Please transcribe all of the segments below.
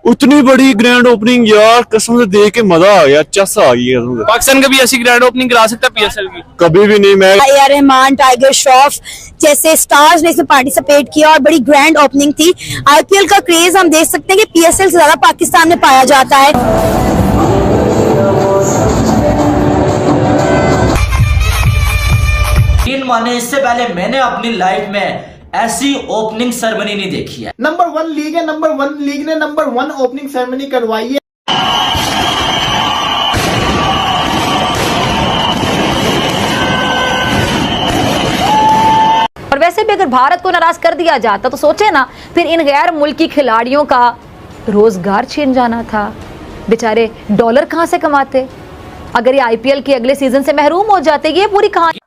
उतनी बड़ी grand opening यार, कसम से देख के मजा आ गया, चस आ गई कसम से। पाकिस्तान कभी ऐसी ग्रैंड ओपनिंग करा सकता है पीएसएल की? कभी भी नहीं। मैं ए.आर. रहमान, टाइगर श्रॉफ जैसे स्टार्स ने इसमें पार्टिसिपेट किया और बड़ी ग्रैंड ओपनिंग थी। आईपीएल का क्रेज हम देख सकते हैं कि पीएसएल से ज्यादा पाकिस्तान में पाया जाता है। माने इससे पहले मैंने अपनी लाइफ में ऐसी ओपनिंग सेरेमनी नहीं देखी है। नंबर 1 लीग है, नंबर 1 लीग ने नंबर 1 ओपनिंग सेरेमनी करवाई है। और वैसे भी अगर भारत को नाराज कर दिया जाता तो सोचे ना, फिर इन गैर मुल्की खिलाड़ियों का रोजगार छीन जाना था। बेचारे डॉलर कहां से कमाते अगर ये आईपीएल के अगले सीजन से महरूम हो जाते। ये पूरी कहानी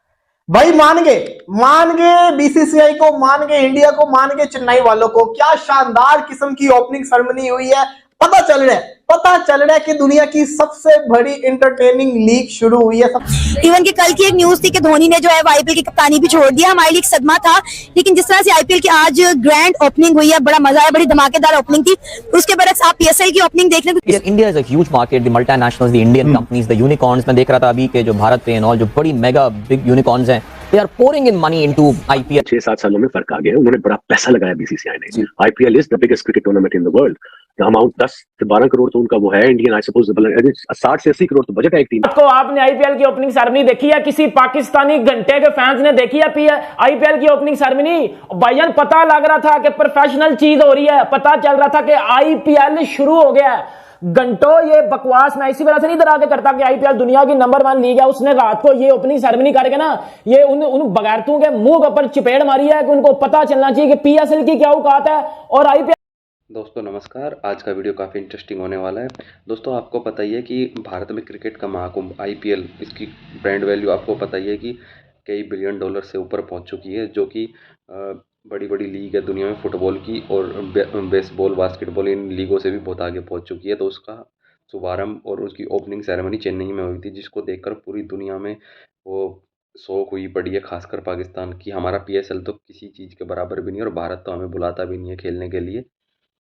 भाई मान गए बीसीसीआई को, मान गए इंडिया को, मान गए चेन्नई वालों को। क्या शानदार किस्म की ओपनिंग सेरेमनी हुई है। पता चल रहा है कि दुनिया की सबसे बड़ी एंटरटेनिंग लीग शुरू हुई है। इवन की कल की एक न्यूज थी कि धोनी ने जो है वो आईपीएल की कप्तानी भी छोड़ दिया। हमारे लिए एक सदमा था, लेकिन जिस तरह से आईपीएल की आज ग्रैंड ओपनिंग हुई है, बड़ा मजा आया, बड़ी धमाकेदार ओपनिंग थी। उसके बरक्स आप पीएसएल की ओपनिंग देख रहे हैं। India is a huge market, the multinationals, the Indian companies, the unicorns. मैं देख रहा था अभी के जो भारत पे और जो बड़ी मेगा बिग यूनिकॉर्न्स हैं, they are pouring in money into IPL. 6-7 सालों में फर्क आ गया। उन्होंने बड़ा पैसा लगाया बीसीसीआई ने। IPL is the biggest cricket tournament in the world. Amount 10 से 12 करोड़ तो उनका वो है इंडियन, आई सपोज 60 से 80 करोड़ तो बजट है एक टीम। आपको आपने आईपीएल की ओपनिंग सेरेमनी देखी है? किसी पाकिस्तानी घंटे के फैंस ने देखी है आईपीएल की ओपनिंग सेरेमनी? भाईजान पता लग रहा था कि प्रोफेशनल चीज हो रही है, पता चल रहा था कि आईपीएल शुरू हो गया है। घंटों ये बकवास मैं इसी वजह से नहीं डरा के करता कि आईपीएल दुनिया की नंबर 1 लीग है। उसने रात को ये ओपनिंग सेरेमनी करके ना ये उन बगैरतों के मुंह के ऊपर चपेड़ मारी है कि उनको पता चलना चाहिए कि पीएसएल की क्या औकात है और आईपीएल। दोस्तों नमस्कार, आज का वीडियो काफ़ी इंटरेस्टिंग होने वाला है। दोस्तों आपको पता ही है कि भारत में क्रिकेट का महाकुंभ आईपीएल, इसकी ब्रांड वैल्यू आपको पता ही है कि कई बिलियन डॉलर से ऊपर पहुंच चुकी है, जो कि बड़ी बड़ी लीग है दुनिया में फुटबॉल की, और बेसबॉल, बास्केटबॉल, इन लीगों से भी बहुत आगे पहुंच चुकी है। तो उसका शुभारंभ और उसकी ओपनिंग सेरेमनी चेन्नई में हुई थी, जिसको देखकर पूरी दुनिया में वो शौक हुई पड़ी है, खासकर पाकिस्तान की। हमारा पीएसएल तो किसी चीज़ के बराबर भी नहीं, और भारत तो हमें बुलाता भी नहीं है खेलने के लिए।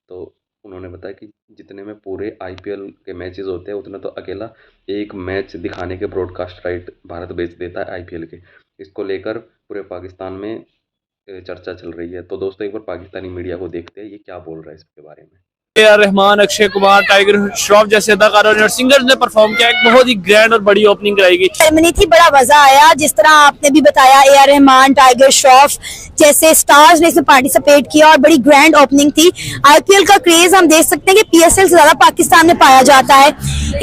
तो उन्होंने बताया कि जितने में पूरे आईपीएल के मैचेस होते हैं, उतने तो अकेला एक मैच दिखाने के ब्रॉडकास्ट राइट भारत बेच देता है आईपीएल के। इसको लेकर पूरे पाकिस्तान में चर्चा चल रही है। तो दोस्तों एक बार पाकिस्तानी मीडिया को देखते हैं ये क्या बोल रहा है इसके बारे में। ए.आर. रहमान, अक्षय कुमार, टाइगर श्रॉफ जैसे अदाकारों और सिंगर्स ने परफॉर्म किया। एक बहुत ही ग्रैंड और बड़ी ओपनिंग कराई गई सेरेमनी थी, बड़ा मजा आया। जिस तरह आपने भी बताया, ए.आर. रहमान, टाइगर श्रॉफ जैसे स्टार्स ने इसमें पार्टिसिपेट किया और बड़ी ग्रैंड ओपनिंग थी। आईपीएल का क्रेज हम देख सकते हैं कि पीएसएल से ज्यादा पाकिस्तान में पाया जाता है।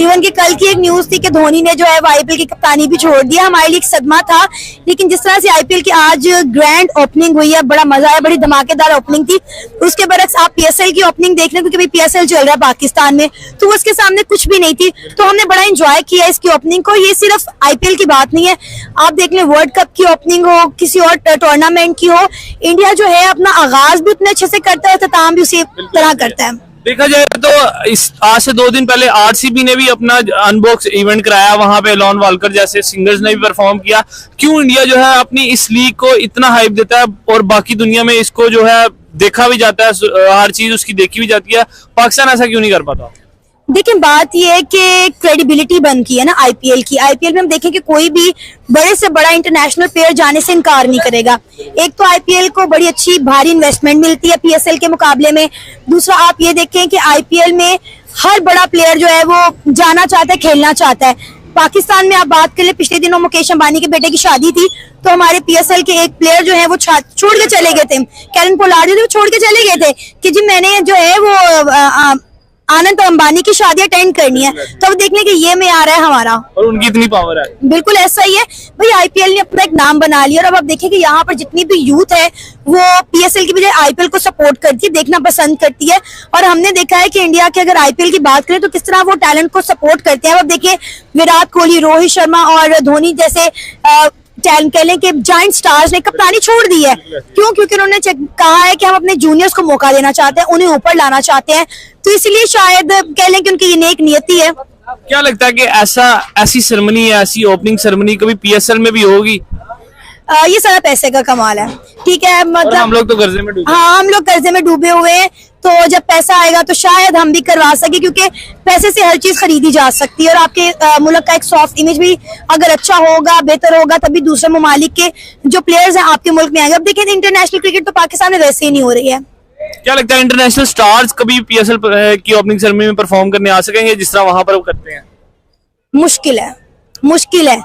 इवन की कल की एक न्यूज थी कि धोनी ने जो है वो आईपीएल की कप्तानी भी छोड़ दिया। हमारे लिए एक सदमा था, लेकिन जिस तरह से आईपीएल की आज ग्रैंड ओपनिंग हुई है, बड़ा मजा आया, बड़ी धमाकेदार ओपनिंग थी। उसके बरक्स आप पीएसएल की ओपनिंग देख रहे हैं, क्योंकि पीएसएल चल रहा है पाकिस्तान में, तो उसके सामने कुछ भी नहीं थी। तो हमने बड़ा एंजॉय किया इसकी ओपनिंग को। ये सिर्फ आईपीएल की बात नहीं है, आप देख लें वर्ल्ड कप की ओपनिंग हो, किसी और टूर्नामेंट की हो, इंडिया जो है अपना आगाज भी उतने अच्छे से करता है, इख्तिताम भी उसी तरह करता है। देखा जाए तो आज से 2 दिन पहले आरसीबी ने भी अपना अनबॉक्स इवेंट कराया। वहां पे लॉन वॉलकर जैसे सिंगर्स ने भी परफॉर्म किया। क्यों इंडिया जो है अपनी इस लीग को इतना हाइप देता है और बाकी दुनिया में इसको जो है देखा भी जाता है, हर चीज उसकी देखी भी जाती है, पाकिस्तान ऐसा क्यों नहीं कर पाता? देखिए बात यह है कि क्रेडिबिलिटी बन की है ना आईपीएल की। आईपीएल में हम देखें कि कोई भी बड़े से बड़ा इंटरनेशनल प्लेयर जाने से इनकार नहीं करेगा। एक तो आईपीएल को बड़ी अच्छी भारी इन्वेस्टमेंट मिलती है पीएसएल के मुकाबले में। दूसरा आप ये देखें कि आईपीएल में हर बड़ा प्लेयर जो है वो जाना चाहता है, खेलना चाहता है। पाकिस्तान में आप बात कर ले, पिछले दिनों मुकेश अंबानी के बेटे की शादी थी, तो हमारे पीएसएल के एक प्लेयर जो है वो छोड़ के चले गए थे, कैरन पोलार्ड जो छोड़ के चले गए थे कि जी मैंने जो है वो आनंद अंबानी की शादी अटेंड करनी है। तो अब देखने के ये में आ रहा है हमारा, और उनकी इतनी पावर है। बिल्कुल ऐसा ही है भाई, आईपीएल ने अपना एक नाम बना लिया। और अब आप देखें कि यहाँ पर जितनी भी यूथ है वो पीएसएल की बजाय आईपीएल को सपोर्ट करती है, देखना पसंद करती है। और हमने देखा है कि इंडिया के अगर आईपीएल की बात करें तो किस तरह वो टैलेंट को सपोर्ट करते हैं। अब देखिए विराट कोहली, रोहित शर्मा और धोनी जैसे कह लें कि जायंट स्टार्स ने कप्तानी छोड़ दी है। क्यों? क्योंकि उन्होंने कहा है कि हम अपने जूनियर्स को मौका देना चाहते हैं, उन्हें ऊपर लाना चाहते हैं। तो इसलिए शायद कह लें कि उनकी ये नेक नियति है। क्या लगता है कि ऐसी सेरेमनी, ऐसी ओपनिंग सेरेमनी कभी पीएसएल में भी होगी? ये सारा पैसे का कमाल है, ठीक है। और मतलब हम लोग तो कर्जे में डूबे। हाँ, हम लोग कर्जे में डूबे हुए हैं, तो जब पैसा आएगा तो शायद हम भी करवा सके, क्योंकि पैसे से हर चीज खरीदी जा सकती है। और आपके मुल्क का एक सॉफ्ट इमेज भी अगर अच्छा होगा, बेहतर होगा, तभी दूसरे ममालिक के जो प्लेयर्स हैं आपके मुल्क में आएंगे। अब देखिए, इंटरनेशनल क्रिकेट तो पाकिस्तान में वैसे ही नहीं हो रही है। क्या लगता है इंटरनेशनल स्टार्स कभी पीएसएल की ओपनिंग सेरेमनी में परफॉर्म करने आ सकेंगे जिस तरह वहां पर वो करते हैं? मुश्किल है, मुश्किल है।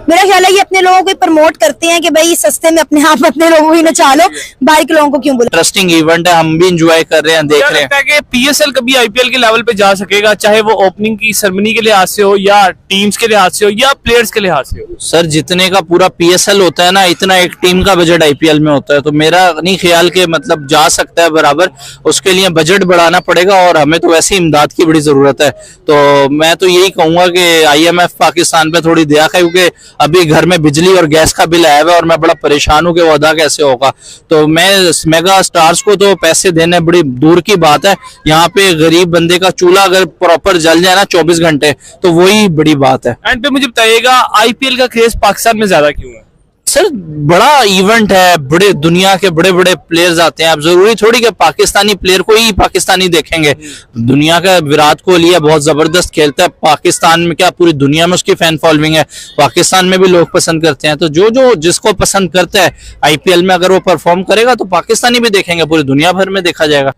मेरा ख्याल है ये अपने लोगों को प्रमोट करते हैं कि भाई सस्ते में अपने आप अपने लोगों को ही नचा लो, बाहर के लोगों को क्यों बोलो। इंटरेस्टिंग इवेंट है, हम भी इंजॉय कर रहे हैं, देख क्या रहे हैं। लगता है कि पीएसएल कभी आईपीएल के लेवल पे जा सकेगा, चाहे वो ओपनिंग की सेरेमनी के लिहाज से हो, या टीम्स के लिहाज से हो, या प्लेयर्स के लिहाज से हो? सर, जितने का पूरा पीएसएल होता है ना, इतना एक टीम का बजट आईपीएल में होता है, तो मेरा नहीं ख्याल के मतलब जा सकता है बराबर। उसके लिए बजट बढ़ाना पड़ेगा और हमें तो वैसे ही इमदाद की बड़ी जरूरत है। तो मैं तो यही कहूंगा कि आईएमएफ पाकिस्तान पे थोड़ी दया करे, क्योंकि अभी घर में बिजली और गैस का बिल आया हुआ है और मैं बड़ा परेशान हूं कि वो अदा कैसे होगा। तो मैं मेगा स्टार्स को तो पैसे देने बड़ी दूर की बात है, यहाँ पे गरीब बंदे का चूल्हा अगर प्रॉपर जल जाए ना 24 घंटे, तो वही बड़ी बात है। एंड पे मुझे बताइएगा, आईपीएल का क्रेज पाकिस्तान में ज्यादा क्यों है? सर, बड़ा इवेंट है, बड़े दुनिया के बड़े बड़े प्लेयर्स आते हैं। अब जरूरी थोड़ी कि पाकिस्तानी प्लेयर को ही पाकिस्तानी देखेंगे। दुनिया का विराट कोहली है, बहुत जबरदस्त खेलता है। पाकिस्तान में क्या, पूरी दुनिया में उसकी फैन फॉलोइंग है। पाकिस्तान में भी लोग पसंद करते हैं। तो जो जो जिसको पसंद करता है आईपीएल में अगर वो परफॉर्म करेगा तो पाकिस्तानी भी देखेंगे, पूरी दुनिया भर में देखा जाएगा।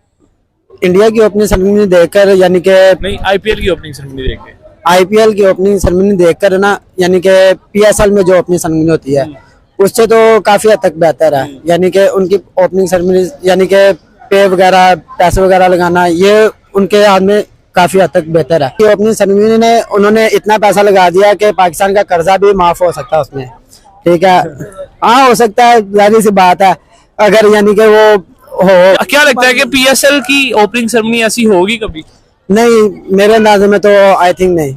इंडिया की ओपनिंग सेरेमनी देखकर, यानी कि नहीं, आईपीएल की ओपनिंग सेरेमनी देख के, आईपीएल की ओपनिंग सेरेमनी देखकर ना, यानी कि पीएसएल में जो ओपनिंग सेरेमनी होती है उससे तो काफी हद तक बेहतर है। यानी कि उनकी ओपनिंग सेरेमनी, यानी कि पे वगैरह, पैसे वगैरह लगाना, ये उनके हाथ में काफी हद तक बेहतर है। ओपनिंग सेरेमनी ने उन्होंने इतना पैसा लगा दिया कि पाकिस्तान का कर्जा भी माफ हो सकता है उसमें, ठीक है। हाँ, हो सकता है, जाहिर सी बात है, अगर यानी कि वो हो। क्या लगता है कि पीएसएल की ओपनिंग सेरेमनी ऐसी होगी कभी? नहीं, मेरे अंदाजे में तो आई थिंक नहीं।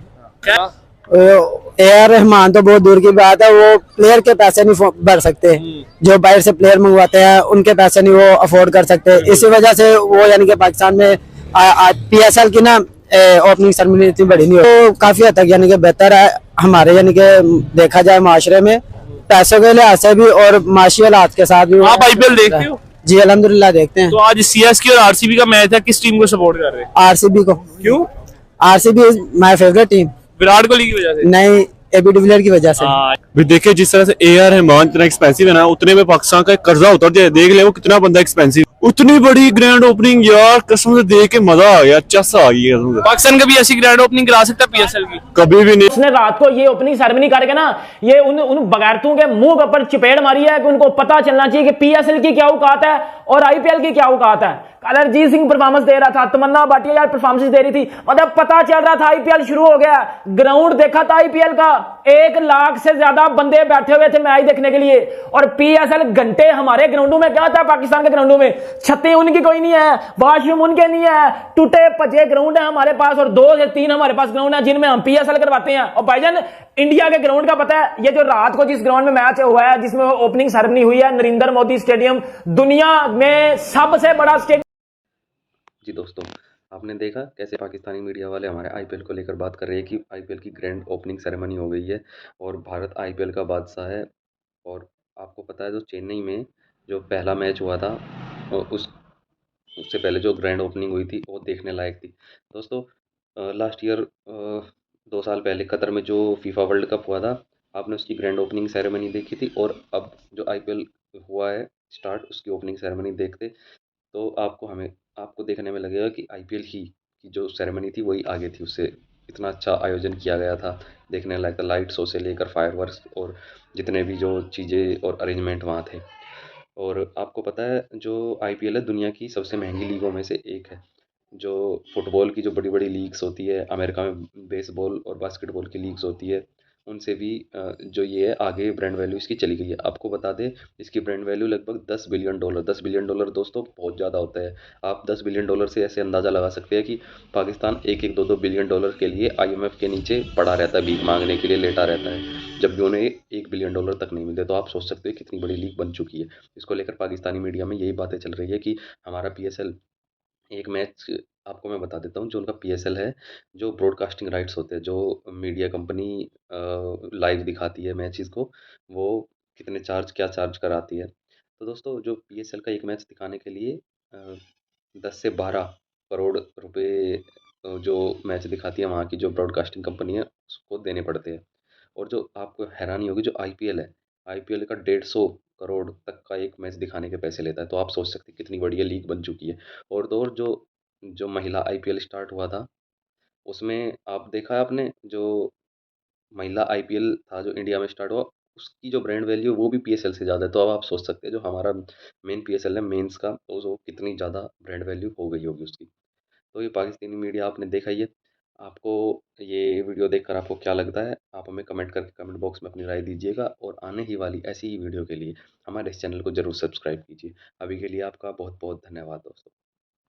ए.आर. रहमान तो बहुत दूर की बात है, वो प्लेयर के पैसे नहीं भर सकते। जो बाहर से प्लेयर मंगवाते हैं उनके पैसे नहीं वो अफोर्ड कर सकते। इसी वजह से वो यानी कि पाकिस्तान में पीएसएल की ना ओपनिंग सेरेमनी इतनी बड़ी नहीं हो, तो काफी हद तक यानी कि बेहतर है हमारे, यानी कि देखा जाए माशरे में पैसों के लिहाज से भी और माशी हालात के साथ भी। आप आईपीएल देखते हो? जी, अल्हम्दुलिल्लाह देखते हैं। तो आज सीएसके और आरसीबी का मैच है, किस टीम को सपोर्ट कर रहे हैं? आरसीबी को। क्यों? RCB is my favourite team. Virat Kohli की वजह से? नहीं, एबी डिविलियर की वजह से। भी देखिए, जिस तरह से ए.आर. रहमान इतना एक्सपेंसिव है ना, उतने में पाकिस्तान का कर्जा उतर जाए। देख ले वो कितना बंदा एक्सपेंसिव। उतनी बड़ी ग्रैंड ओपनिंग यार, कसम से देख के मजा आ गया, चस आ गई कसम से। पाकिस्तान कभी ऐसी ग्रैंड ओपनिंग करा सकता है पीएसएल की? कभी भी नहीं। उसने रात को ये ओपनिंग सेरेमनी करके ना, ये उन बगैरतों के मुंह के ऊपर चपेड़ मारी है कि उनको पता चलना चाहिए कि पीएसएल की क्या औकात है और आईपीएल की क्या औकात है। अरजीत सिंह परफॉर्मेंस दे रहा था, तमन्ना भाटिया यार परफॉर्मेंस दे रही थी, मतलब पता चल रहा था आईपीएल शुरू हो गया। ग्राउंड देखा था आईपीएल का, 1 लाख से ज्यादा बंदे बैठे हुए थे मैच देखने के लिए। और पीएसएल घंटे हमारे ग्राउंडों में क्या होता है, पाकिस्तान के ग्राउंडों में छतें उनकी कोई नहीं है, वॉशरूम उनके नहीं है, टूटे पजे ग्राउंड है हमारे पास, और 2 से 3 हमारे पास ग्राउंड है जिनमें हम पीएसएल करवाते हैं। और भाईजान, इंडिया के ग्राउंड का पता है, ये जो रात को जिस ग्राउंड में मैच हुआ है, जिसमें ओपनिंग सेरेमनी हुई है, नरेंद्र मोदी स्टेडियम, दुनिया में सबसे बड़ा स्टेडियम। जी दोस्तों, आपने देखा कैसे पाकिस्तानी मीडिया वाले हमारे आईपीएल को लेकर बात कर रहे हैं कि आईपीएल की ग्रैंड ओपनिंग सेरेमनी हो गई है और भारत आईपीएल का बादशाह है। और आपको पता है, जो चेन्नई में जो पहला मैच हुआ था, उससे पहले जो ग्रैंड ओपनिंग हुई थी वो देखने लायक थी। दोस्तों, लास्ट ईयर 2 साल पहले कतर में जो फीफा वर्ल्ड कप हुआ था, आपने उसकी ग्रैंड ओपनिंग सेरेमनी देखी थी, और अब जो आईपीएल हुआ है स्टार्ट, उसकी ओपनिंग सेरेमनी देखते तो आपको देखने में लगेगा कि आईपीएल की जो सेरेमनी थी वही आगे थी उससे। इतना अच्छा आयोजन किया गया था, देखने लायक था, लाइट शो से लेकर फायरवर्क्स और जितने भी जो चीज़ें और अरेंजमेंट वहाँ थे। और आपको पता है, जो आईपीएल है दुनिया की सबसे महंगी लीगों में से एक है। जो फुटबॉल की जो बड़ी बड़ी लीग्स होती है, अमेरिका में बेसबॉल और बास्केटबॉल की लीग्स होती है, उनसे भी जो ये है आगे ब्रांड वैल्यू इसकी चली गई है। आपको बता दें, इसकी ब्रांड वैल्यू लगभग $10 बिलियन। $10 बिलियन दोस्तों बहुत ज़्यादा होता है। आप $10 बिलियन से ऐसे अंदाज़ा लगा सकते हैं कि पाकिस्तान 1-1, $2-2 बिलियन के लिए आईएमएफ के नीचे पड़ा रहता है, भीख मांगने के लिए लेटा रहता है, जब भी उन्हें $1 बिलियन तक नहीं मिलते। तो आप सोच सकते हैं कितनी बड़ी लीग बन चुकी है। इसको लेकर पाकिस्तानी मीडिया में यही बातें चल रही है कि हमारा पीएसएल एक मैच, आपको मैं बता देता हूँ, जो उनका पीएसएल है, जो ब्रॉडकास्टिंग राइट्स होते हैं, जो मीडिया कंपनी लाइव दिखाती है मैचेस को, वो कितने क्या चार्ज कराती है। तो दोस्तों जो PSL का एक मैच दिखाने के लिए 10 से 12 करोड़ रुपए जो मैच दिखाती है वहाँ की जो ब्रॉडकास्टिंग कंपनी है उसको देने पड़ते हैं। और जो आपको हैरानी होगी, जो IPL है, IPL का 150 करोड़ तक का एक मैच दिखाने के पैसे लेता है। तो आप सोच सकते हैं कितनी बढ़िया लीग बन चुकी है। और तो और जो जो महिला IPL स्टार्ट हुआ था उसमें आप देखा है आपने, जो महिला IPL था जो इंडिया में स्टार्ट हुआ, उसकी जो ब्रांड वैल्यू वो भी PSL से ज़्यादा है। तो अब आप सोच सकते हैं जो हमारा मेन PSL है मेंस का, तो वो कितनी ज़्यादा ब्रांड वैल्यू हो गई होगी उसकी। तो ये पाकिस्तानी मीडिया आपने देखा ही है। आपको ये वीडियो देखकर आपको क्या लगता है, आप हमें कमेंट करके कमेंट बॉक्स में अपनी राय दीजिएगा। और आने ही वाली ऐसी ही वीडियो के लिए हमारे इस चैनल को ज़रूर सब्सक्राइब कीजिए। अभी के लिए आपका बहुत बहुत धन्यवाद दोस्तों।